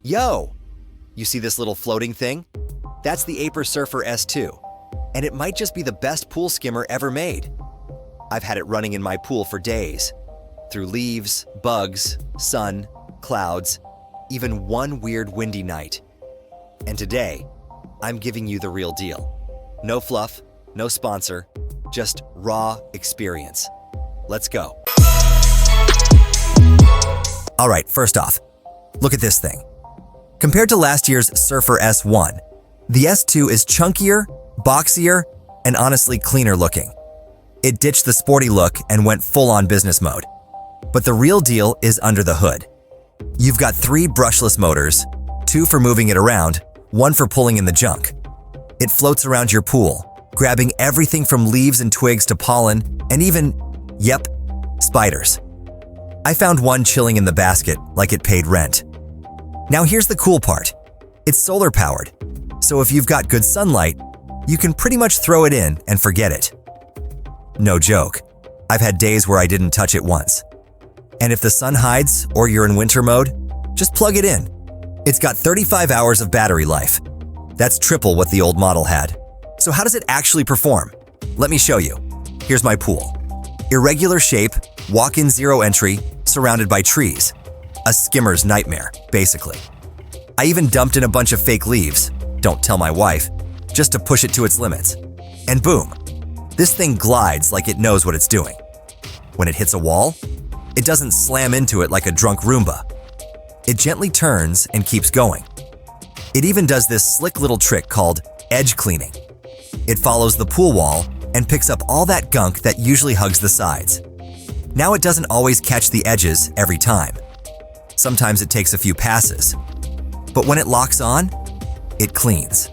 Yo! You see this little floating thing? That's the Aiper Surfer S2, and it might just be the best pool skimmer ever made. I've had it running in my pool for days, through leaves, bugs, sun, clouds, even one weird windy night. And today, I'm giving you the real deal. No fluff, no sponsor, just raw experience. Let's go. All right, first off, look at this thing. Compared to last year's Surfer S1, the S2 is chunkier, boxier, and honestly cleaner looking. It ditched the sporty look and went full-on business mode. But the real deal is under the hood. You've got 3 brushless motors, 2 for moving it around, 1 for pulling in the junk. It floats around your pool, grabbing everything from leaves and twigs to pollen, and even, yep, spiders. I found one chilling in the basket like it paid rent. Now here's the cool part. It's solar powered, so if you've got good sunlight, you can pretty much throw it in and forget it. No joke, I've had days where I didn't touch it once. And if the sun hides or you're in winter mode, just plug it in. It's got 35 hours of battery life. That's triple what the old model had. So how does it actually perform? Let me show you. Here's my pool. Irregular shape, walk-in zero entry, surrounded by trees. A skimmer's nightmare, basically. I even dumped in a bunch of fake leaves, don't tell my wife, just to push it to its limits. And boom, this thing glides like it knows what it's doing. When it hits a wall, it doesn't slam into it like a drunk Roomba. It gently turns and keeps going. It even does this slick little trick called edge cleaning. It follows the pool wall and picks up all that gunk that usually hugs the sides. Now it doesn't always catch the edges every time. Sometimes it takes a few passes. But when it locks on, it cleans.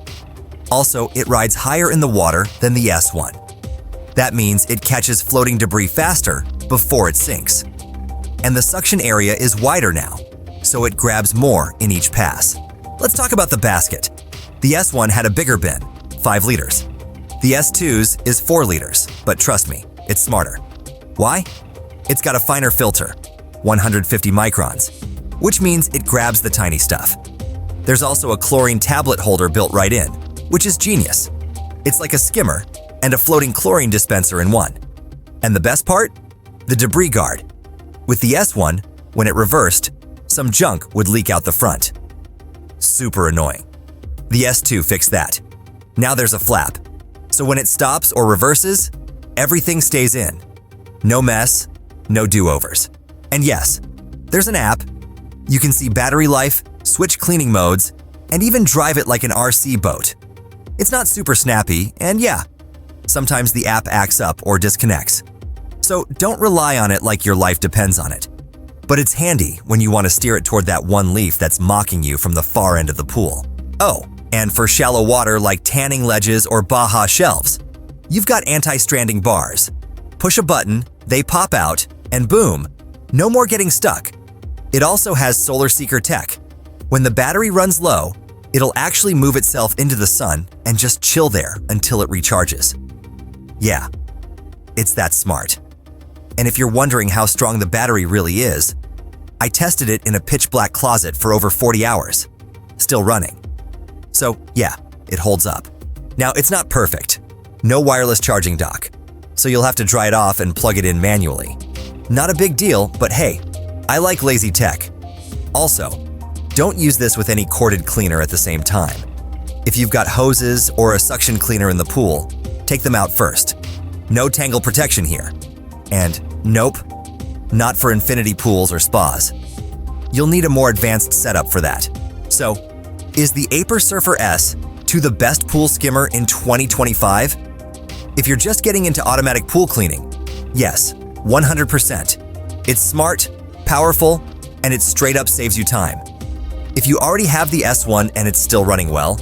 Also, it rides higher in the water than the S1. That means it catches floating debris faster before it sinks. And the suction area is wider now, so it grabs more in each pass. Let's talk about the basket. The S1 had a bigger bin, 5 liters. The S2's is 4 liters, but trust me, it's smarter. Why? It's got a finer filter, 150 microns, which means it grabs the tiny stuff. There's also a chlorine tablet holder built right in, which is genius. It's like a skimmer and a floating chlorine dispenser in one. And the best part? The debris guard. With the S1, when it reversed, some junk would leak out the front. Super annoying. The S2 fixed that. Now there's a flap. So when it stops or reverses, everything stays in. No mess, no do-overs. And yes, there's an app. You can see battery life, switch cleaning modes, and even drive it like an RC boat. It's not super snappy, and yeah, sometimes the app acts up or disconnects. So don't rely on it like your life depends on it. But it's handy when you want to steer it toward that one leaf that's mocking you from the far end of the pool. Oh, and for shallow water like tanning ledges or Baja shelves, you've got anti-stranding bars. Push a button, they pop out, and boom, no more getting stuck. It also has solar seeker tech. When the battery runs low, it'll actually move itself into the sun and just chill there until it recharges. Yeah, it's that smart. And if you're wondering how strong the battery really is, I tested it in a pitch-black closet for over 40 hours, still running. So yeah, it holds up. Now it's not perfect. No wireless charging dock, so you'll have to dry it off and plug it in manually. Not a big deal, but hey, I like lazy tech. Also, don't use this with any corded cleaner at the same time. If you've got hoses or a suction cleaner in the pool, take them out first. No tangle protection here. And nope, not for infinity pools or spas. You'll need a more advanced setup for that. So, is the Aiper Surfer S2 the best pool skimmer in 2025? If you're just getting into automatic pool cleaning, yes, 100%. It's smart, powerful, and it straight up saves you time. If you already have the S1 and it's still running well,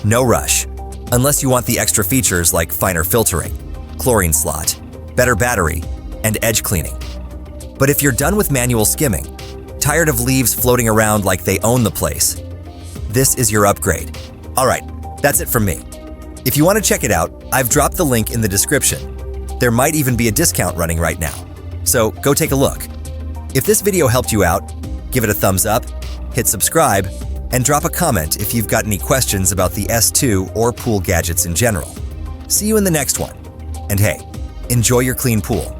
no rush, unless you want the extra features like finer filtering, chlorine slot, better battery, and edge cleaning. But if you're done with manual skimming, tired of leaves floating around like they own the place, this is your upgrade. All right, that's it from me. If you want to check it out, I've dropped the link in the description. There might even be a discount running right now, so go take a look. If this video helped you out, give it a thumbs up, hit subscribe, and drop a comment if you've got any questions about the S2 or pool gadgets in general. See you in the next one. And hey, enjoy your clean pool.